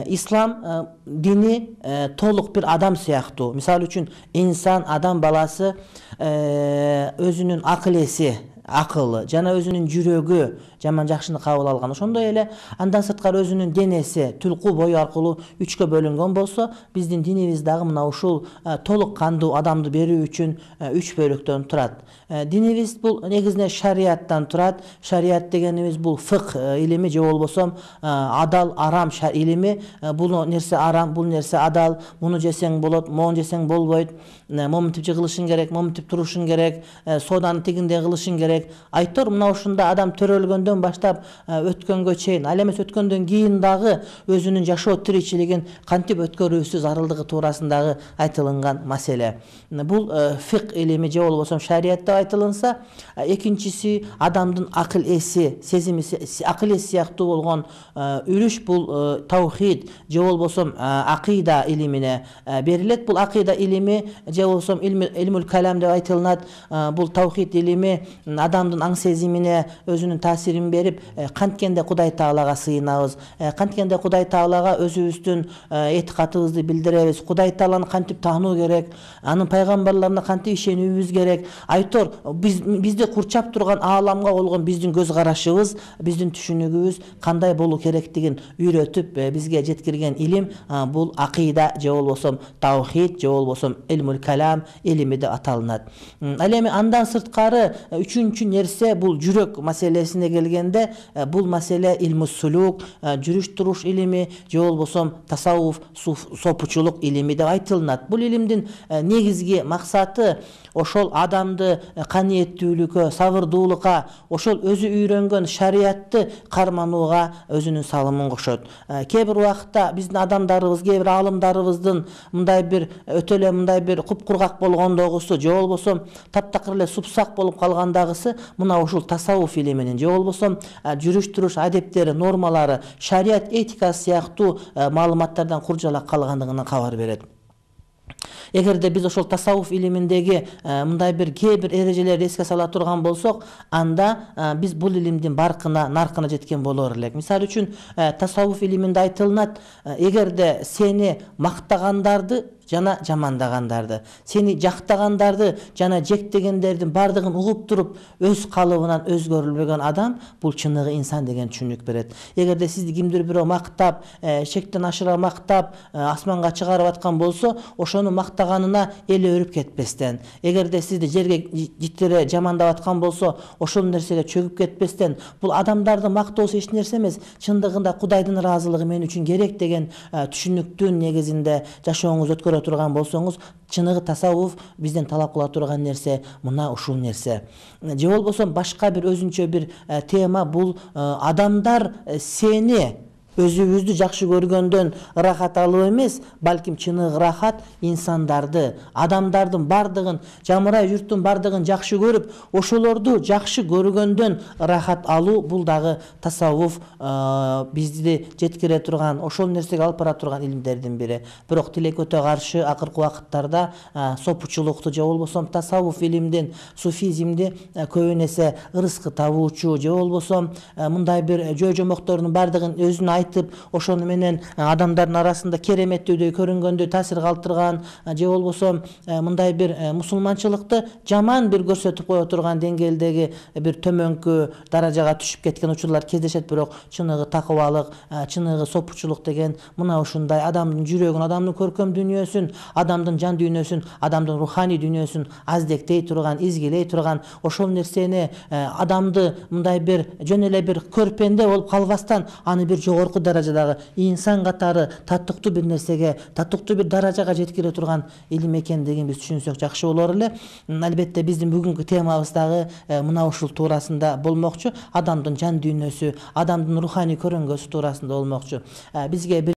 İslam dini толук bir adam сыяктуу. Misal üçün insan, adam balası özünün akılesi, akıllı, jana özünün жүрөгү жаман жакшыны кабыл алган. Ошондой эле андан сырткары өзүнүн денеси түлкү бою аркылуу үчкө бөлүнгөн болсо, биздин динибиз дагы мына ушул толук кандуу адамды берүү үчүн үч бөлүктөн турат. Динибиз бул негизинен шарияттан турат. Шарият дегенибиз бул фык илими же болбосо адал, арам илими. Бул нерсе арам, бул нерсе адал, муну жесең болот, мону жесең болбойт, моминтип кылышың керек, моминтип турушуң керек, соданы тигиндей кылышың керек. Айтор мына ушунда адам төрөлгөндөн баштап өткөнгө чейин, ал эмес өткөндөн кийин дагы өзүнүн жашоо тиричилигин кантип өткөрүүсү зарылдыгы туурасындагы айтылган маселе. Бул фик илими же болбосо шарият деп айтылынса, экинчиси адамдын акыл эси, сезими, акыл эси сыяктуу болгон үлүш бул таухид же болбосо акыйда илимине берилет. Бул акыйда илими же болбосо илмул калам деп айтылат. Бул таухид илими адамдын аң сезимине өзүнүн таасирин берип, канткенде Кудай Таалага сыйынабыз, канткенде Кудай Таалага өзүбүздүн этикатыбызды билдиребиз, Кудай Тааланы кантип таануу керек, анын пайгамбарларына кантип ишенүүбүз керек. Айтор бизди курчап турган ааламга болгон биздин көз карашыбыз, биздин түшүнүгүбүз кандай болуу керектигин үйрөтүп бизге жеткирген илим бул акыйда же болбосо таухид же болбосо илмул калам илими деп аталынат. Ал эми андан сырткары үчүнчү нерсе бул жүрөк маселесине келгенде, бул маселе илмус сулук, жүрүш туруш илими же болбосо тасаввуф, сопучулук илими деп айтылат. Бул илимдин негизги максаты ошол адамды каниеттүүлүккө, сабырдуулукка, ошол өзү үйрөнгөн шариятты карманууга өзүнүн салымын кошот. Кээ бир убакытта биздин адамдарыбыз, кээ бир аалымдарыбыздын мындай бир өтө эле мындай бир купкургак болгондогусу же болбосо таптакыр эле супсак болуп калгандагысы мына ушул тасаввуф илиминин же болбосо жүрүш туруш адептери, нормалары, шарият этикасы сыяктуу маалыматтардан куржалак калгандыгынан кабар берет. Эгерде биз ошол тасаввуф илиминдеги мындай бир кээ бир эрежелерди эске сала турган болсок, анда биз бул илимдин баркына, наркына жеткен болор элек. Мисалы үчүн тасаввуф илиминде айтылат, эгерде сени мактагандарды жана жамандагандарды, сени жактагандарды жана жектегендердин бардыгын угуп туруп, өз калыбынан өзгөрүлбөгөн адам бул чыныгы инсан деген түшүнүк берет. Эгерде сизди кимдир бирөө мактап, шектен ашыра мактап, асманга чыгарып аткан болсо, ошону мактаганына эле өрүп кетпестен, эгерде сизди жерге життире жамандап аткан болсо, ошол нерсеге чөгүп кетпестен, бул адамдардын мактоосу эч нерсе эмес, чындыгында Кудайдын ыраазылыгы мен үчүн керек деген түшүнүктүн негизинде жашооңузду өткөрө турган болсоңуз, чыныгы тасаввуф бизден талап кыла турган нерсе мына ушул нерсе. Же болбосо башка бир өзүнчө бир тема бул адамдар сени өзүбүздү жакшы көргөндөн ырахат алуу эмес, балким чыныгы ырахат инсандарды, адамдардын бардыгын, жамырай журттун бардыгын жакшы көрүп, ошолорду жакшы көргөндөн ырахат алуу бул дагы тасаввуф бизди жеткире турган, ошол нерсеге алып бара турган илимдердин бири. Бирок тилекке өтө каршы акыркы убакыттарда сопучулукту же болбосо тасаввуф илимдин, суфизмди көбүн эсе ырыскы табуучу же болбосо мындай бир жөө-жомоктордун бардыгын өзүнө айтып, ошону менен адамдардын арасында кереметтүүдөй көрүнгөндөй таасир калтырган, же болбосо мындай бир мусулманчылыкты жаман бир көрсөтүп кое турган деңгээлдеги бир төмөнкү даражага түшүп кеткен учурлар кездешет. Бирок чыныгы такыбалык, чыныгы сопучулук деген мына ушундай адамдын жүрөгүн, адамдын көркөм дүйнөсүн, адамдын жан дүйнөсүн, адамдын руханий дүйнөсүн аздектей турган, изгилей турган, ошол нерсени адамды мындай бир жөн эле бир көрпенде болуп калбастан, аны бир жогорку даражадагы инсан катары таттыктуу бир нерсеге, таттыктуу бир даражага жеткире турган илим экендигин биз түшүнсөк жакшы болор эле. Албетте биздин бүгүнкү темабыз дагы мына ушул туурасында болмокчу. Адамдын жан дүйнөсү, адамдын руханий көрөнгөсү туурасында болмокчу. Бизге